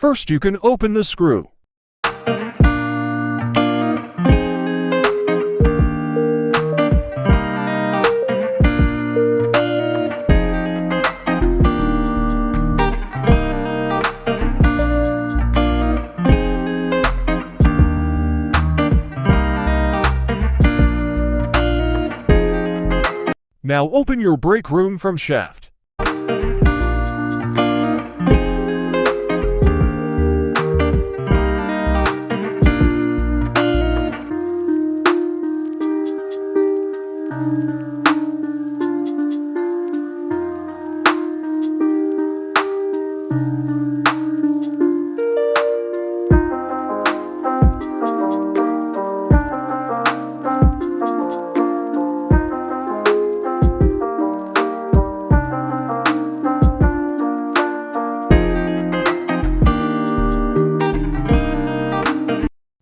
First, you can open the screw. Now open your brake room from shaft.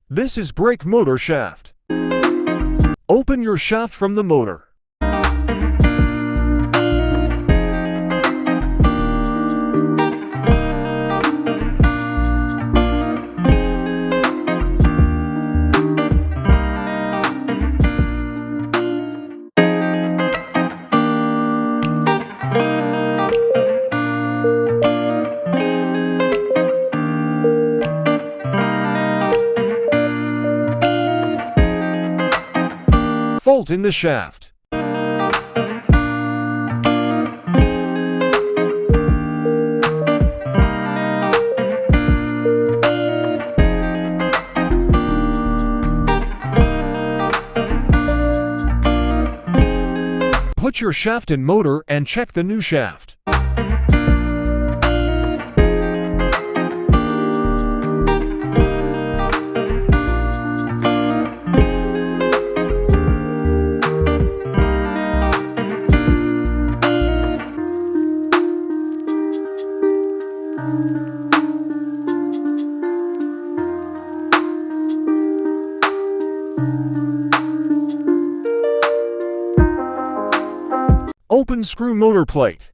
This is brake motor shaft. Open your shaft from the motor. Fault in the shaft. Put your shaft in motor and check the new shaft. Open screw motor plate.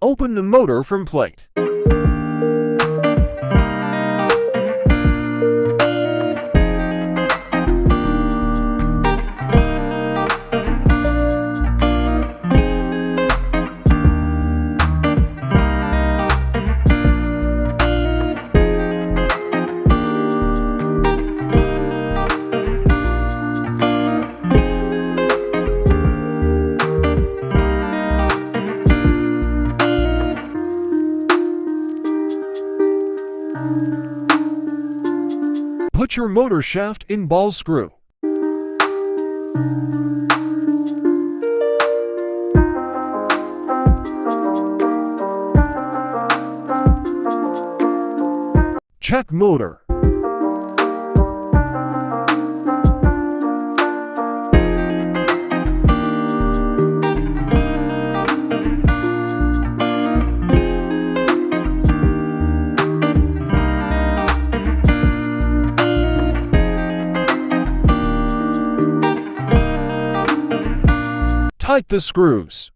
Open the motor from plate. Put your motor shaft in ball screw. Check motor. Tight the screws.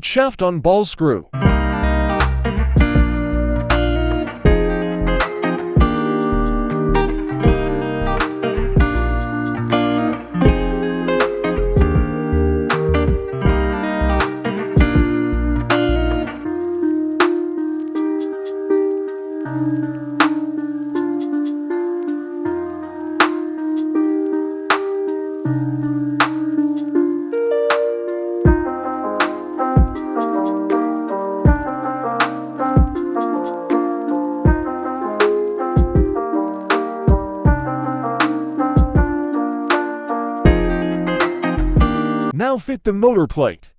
Put shaft on ball screw. Now fit the motor plate.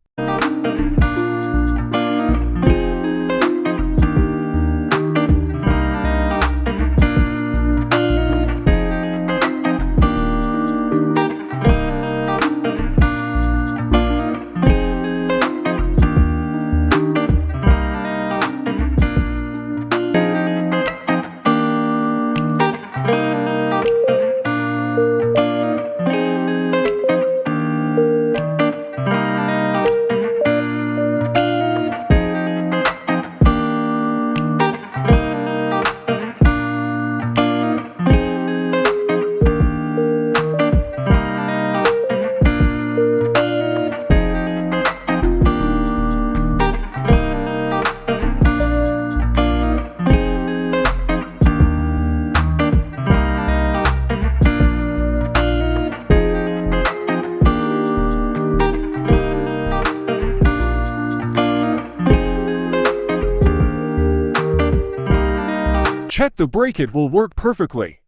Check the brake, it will work perfectly.